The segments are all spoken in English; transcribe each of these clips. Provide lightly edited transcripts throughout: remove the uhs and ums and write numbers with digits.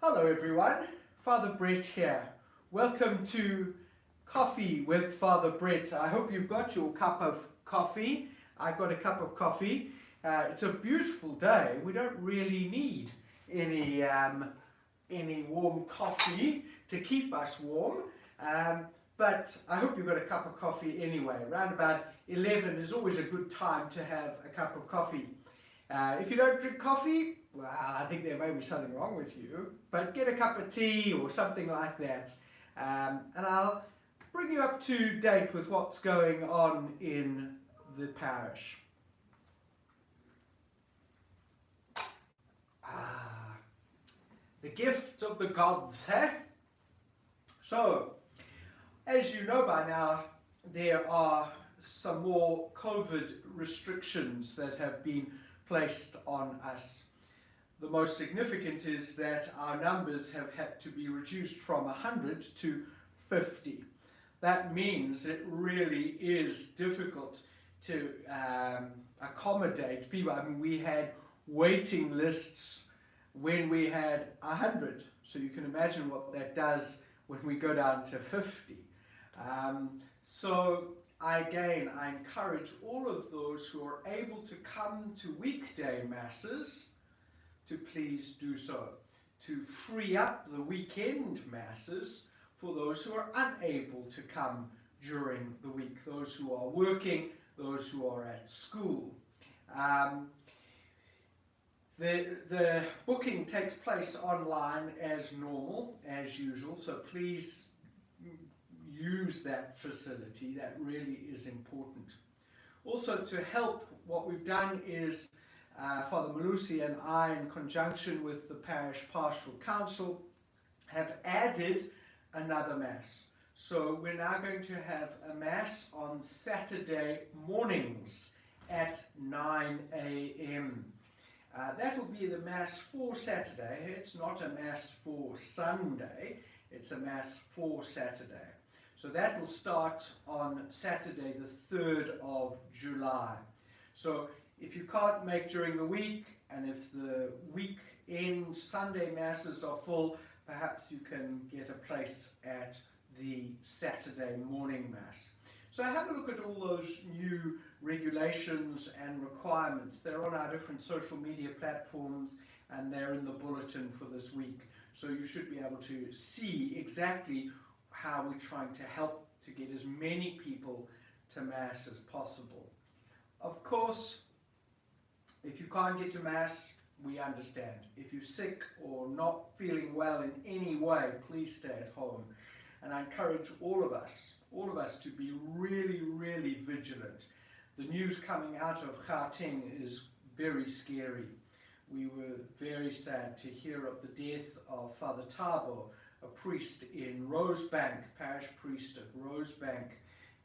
Hello everyone, Father Brett here. Welcome to Coffee with Father Brett. I hope you've got your cup of coffee. I got a cup of coffee. It's a beautiful day. We don't really need any warm coffee to keep us warm. But I hope you've got a cup of coffee anyway. Around about 11 is always a good time to have a cup of coffee. If you don't drink coffee, well, I think there may be something wrong with you, but get a cup of tea or something like that, and I'll bring you up to date with what's going on in the parish. The gift of the gods, eh? So, as you know by now, there are some more COVID restrictions that have been placed on us. The most significant is that our numbers have had to be reduced from 100 to 50. That means it really is difficult to accommodate people. I mean, we had waiting lists when we had 100, so you can imagine what that does when we go down to 50. So I encourage all of those who are able to come to weekday masses to please do so, to free up the weekend masses for those who are unable to come during the week, those who are working, those who are at school. The booking takes place online as normal, as usual, so please use that facility. That really is important. Also, to help, what we've done is Father Malusi and I, in conjunction with the Parish Pastoral Council, have added another Mass. So we're now going to have a Mass on Saturday mornings at 9 a.m. That will be the Mass for Saturday. It's not a Mass for Sunday, it's a Mass for Saturday. So that will start on Saturday the 3rd of July. So if you can't make during the week, and if the weekend Sunday Masses are full, perhaps you can get a place at the Saturday morning Mass. So have a look at all those new regulations and requirements. They're on our different social media platforms, and they're in the bulletin for this week. So you should be able to see exactly how we're trying to help to get as many people to Mass as possible. Of course, if you can't get to Mass, we understand. If you're sick or not feeling well in any way, please stay at home. And I encourage all of us to be really, really vigilant. The news coming out of Gauteng is very scary. We were very sad to hear of the death of Father Thabo, a priest in Rosebank, parish priest at Rosebank,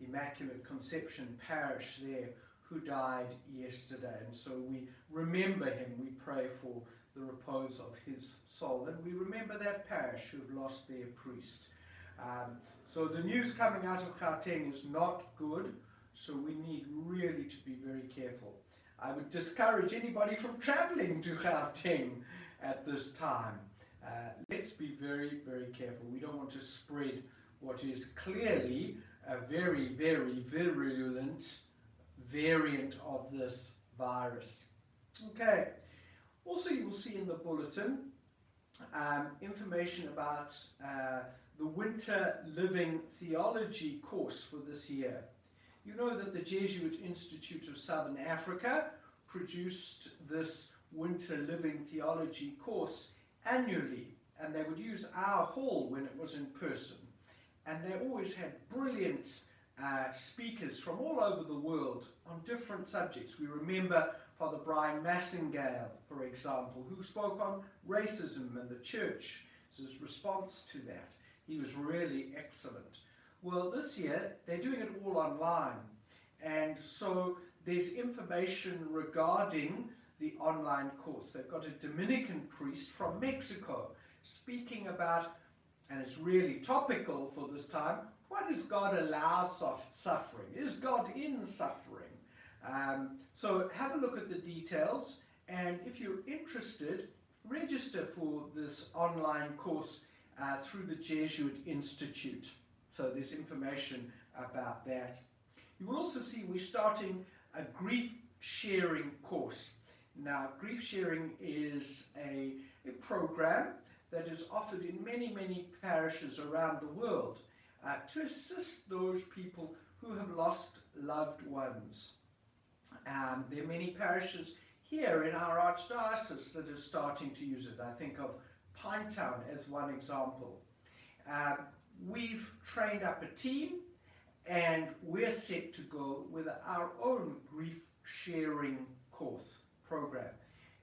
Immaculate Conception Parish there, who died yesterday. And so we remember him, we pray for the repose of his soul, and we remember that parish who have lost their priest. So the news coming out of Gauteng is not good, so we need really to be very careful. I would discourage anybody from traveling to Gauteng at this time. Let's be very, very careful. We don't want to spread what is clearly a very, very virulent variant of this virus. Okay. Also, you will see in the bulletin information about the Winter Living Theology course for this year. You know that the Jesuit Institute of Southern Africa produced this Winter Living Theology course annually, and they would use our hall when it was in person. And they always had brilliant speakers from all over the world on different subjects. We remember Father Brian Massingale, for example, who spoke on racism and the church's response to that. He was really excellent. Well, this year they're doing it all online, and so there's information regarding the online course. They've got a Dominican priest from Mexico speaking about, and it's really topical for this time, why does God allow suffering? Is God in suffering? So have a look at the details, and if you're interested, register register for this online course through the Jesuit Institute. So there's information about that. You will also see we're starting a grief sharing course. Now, grief sharing is a program that is offered in many, many parishes around the world to assist those people who have lost loved ones. There are many parishes here in our archdiocese that are starting to use it. I think of Pinetown as one example. We've trained up a team, and we're set to go with our own grief sharing course program.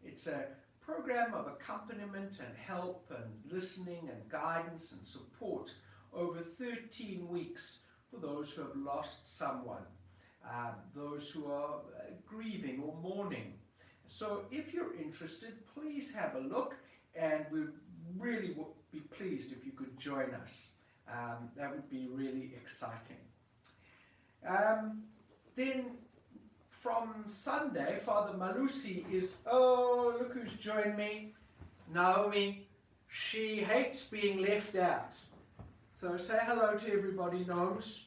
It's a program of accompaniment and help and listening and guidance and support over 13 weeks for those who have lost someone, those who are grieving or mourning. So if you're interested, please have a look, and we really would be pleased if you could join us. That would be really exciting. Then from Sunday, Father Malusi is, oh, look who's joined me, Naomi. She hates being left out. So say hello to everybody, Gnomes.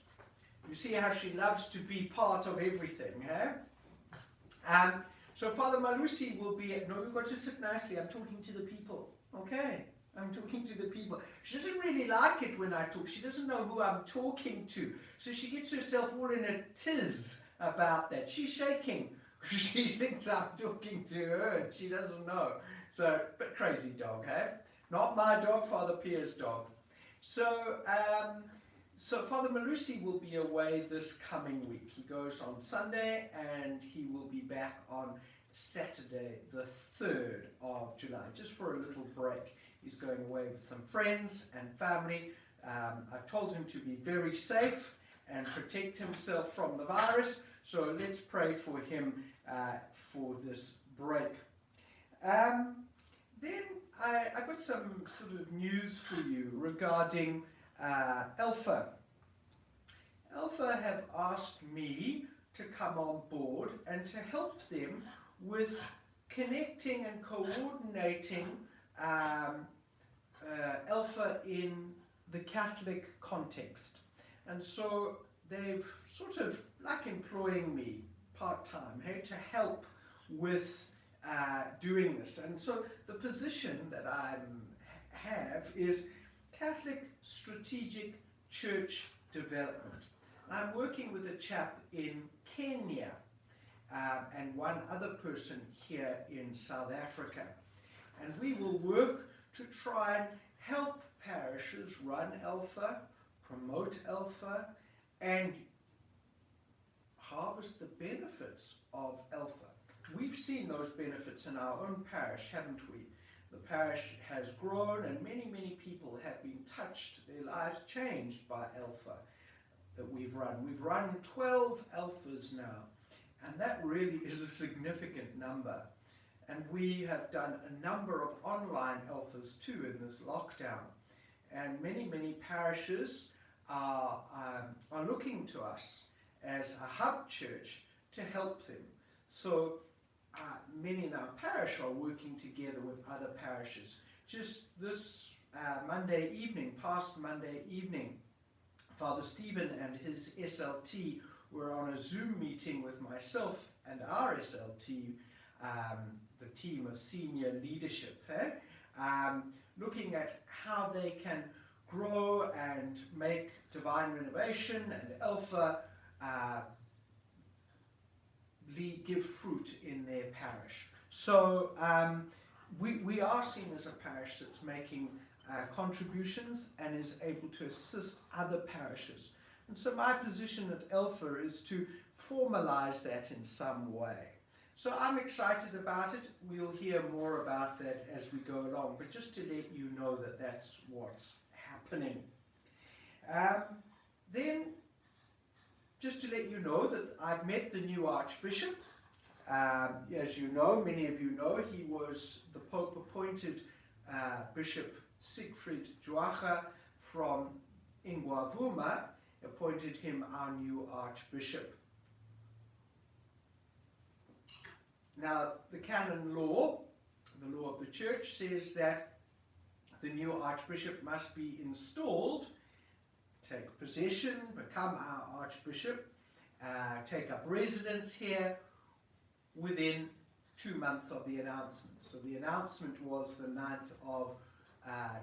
You see how she loves to be part of everything, eh? So Father Malusi will be at, no, you've got to sit nicely, I'm talking to the people, okay? I'm talking to the people. She doesn't really like it when I talk. She doesn't know who I'm talking to. So she gets herself all in a tiz about that. She's shaking. She thinks I'm talking to her. She doesn't know. So, but crazy dog, hey? Not my dog, Father Pierre's dog. So, so Father Malusi will be away this coming week. He goes on Sunday and he will be back on Saturday, the 3rd of July, just for a little break. He's going away with some friends and family. I've told him to be very safe and protect himself from the virus. So let's pray for him for this break. Then I got some sort of news for you regarding Alpha. Alpha have asked me to come on board and to help them with connecting and coordinating Alpha in the Catholic context. And so they've sort of like employing me part-time, hey, to help with doing this. And so the position that I have is Catholic Strategic Church Development. I'm working with a chap in Kenya and one other person here in South Africa. And we will work to try and help parishes run Alpha, promote Alpha, and harvest the benefits of Alpha. We've seen those benefits in our own parish, haven't we? The parish has grown and many, many people have been touched, their lives changed by Alpha that we've run. We've run 12 Alphas now, and that really is a significant number. And we have done a number of online Alphas too in this lockdown. And many, many parishes are looking to us as a hub church to help them. So many in our parish are working together with other parishes. Just this Monday evening, past Monday evening, Father Stephen and his SLT were on a Zoom meeting with myself and our SLT, the team of senior leadership, looking at how they can grow and make Divine Renovation and Alpha give fruit in their parish. So we are seen as a parish that's making contributions and is able to assist other parishes. And so my position at Alpha is to formalize that in some way. So I'm excited about it. We'll hear more about that as we go along, but just to let you know that that's what's happening. Then, just to let you know that I've met the new Archbishop. As you know, many of you know, he was the Pope appointed Bishop Siegfried Juacha from Ingwavuma, appointed him our new Archbishop. Now, the canon law the law of the church says that the new archbishop must be installed, take possession, become our archbishop, take up residence here within 2 months of the announcement. So the announcement was the 9th of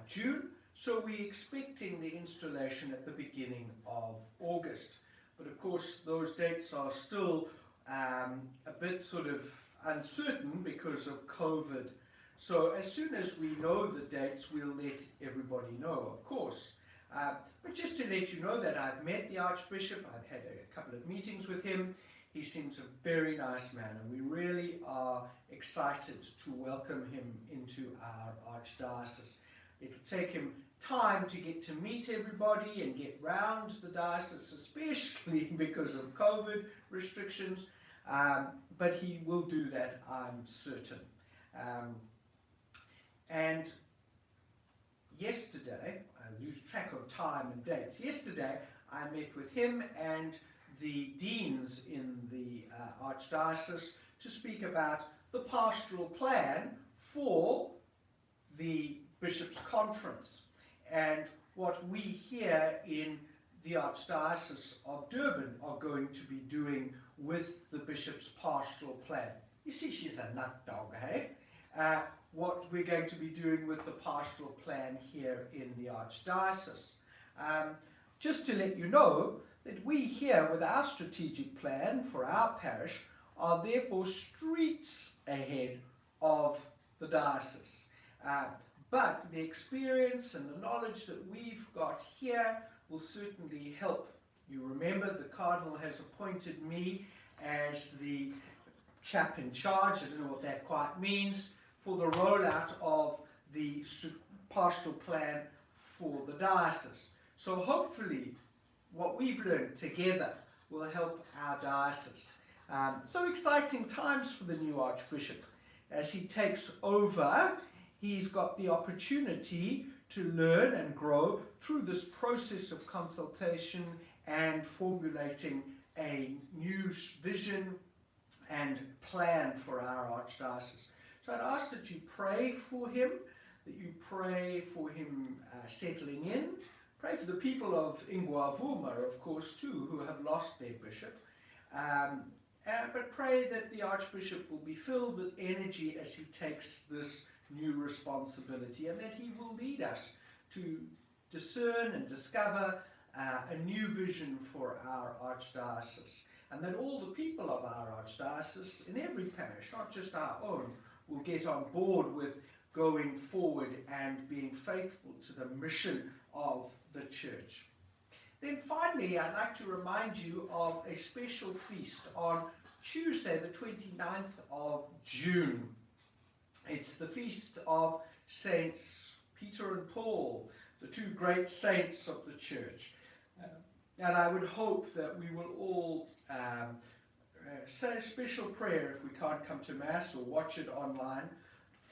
June, so we're expecting the installation at the beginning of August. But of course those dates are still a bit sort of uncertain because of COVID. So as soon as we know the dates, we'll let everybody know, of course. But just to let you know that I've met the Archbishop, I've had a couple of meetings with him. He seems a very nice man, and we really are excited to welcome him into our archdiocese. It'll take him time to get to meet everybody and get round the diocese, especially because of COVID restrictions, but he will do that, I'm certain. And yesterday, I lose track of time and dates, yesterday I met with him and the deans in the archdiocese to speak about the pastoral plan for the bishops' conference and what we here in the Archdiocese of Durban are going to be doing with the bishop's pastoral plan. You see, she's a nut dog, hey? What we're going to be doing with the pastoral plan here in the Archdiocese. Just to let you know that we here with our strategic plan for our parish are therefore streets ahead of the diocese. But the experience and the knowledge that we've got here will certainly help. You remember the Cardinal has appointed me as the chap in charge, I don't know what that quite means, for the rollout of the pastoral plan for the diocese. So hopefully what we've learned together will help our diocese. So exciting times for the new Archbishop. As he takes over, he's got the opportunity to learn and grow through this process of consultation and formulating a new vision and plan for our archdiocese. So I'd ask that you pray for him, that you pray for him settling in, pray for the people of Ingwavuma, of course, too, who have lost their bishop, but pray that the Archbishop will be filled with energy as he takes this new responsibility, and that he will lead us to discern and discover a new vision for our archdiocese, and that all the people of our archdiocese in every parish, not just our own, will get on board with going forward and being faithful to the mission of the church. Then finally, I'd like to remind you of a special feast on Tuesday the 29th of June. It's the feast of Saints Peter and Paul, the two great saints of the church. And I would hope that we will all say a special prayer if we can't come to Mass or watch it online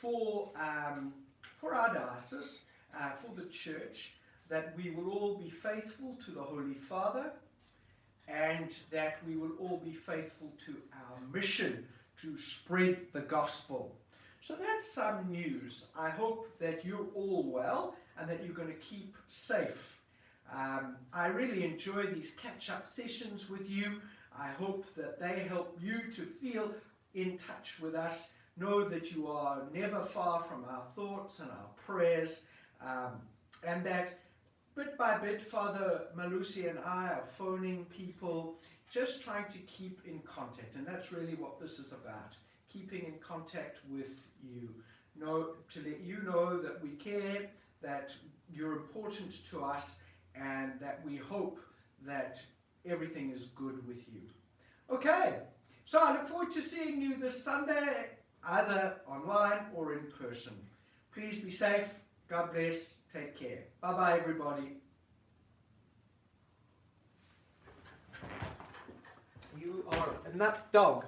for our diocese, for the church, that we will all be faithful to the Holy Father, and that we will all be faithful to our mission to spread the gospel. So that's some news. I hope that you're all well and that you're going to keep safe. I really enjoy these catch-up sessions with you. I hope that they help you to feel in touch with us. Know that you are never far from our thoughts and our prayers, and that bit by bit, Father Malusi and I are phoning people, just trying to keep in contact. And that's really what this is about, keeping in contact with you. To let you know that we care, that you're important to us, and that we hope that everything is good with you. Okay, so I look forward to seeing you this Sunday, either online or in person. Please be safe. God bless. Take care. Bye-bye, everybody. You are a nut dog.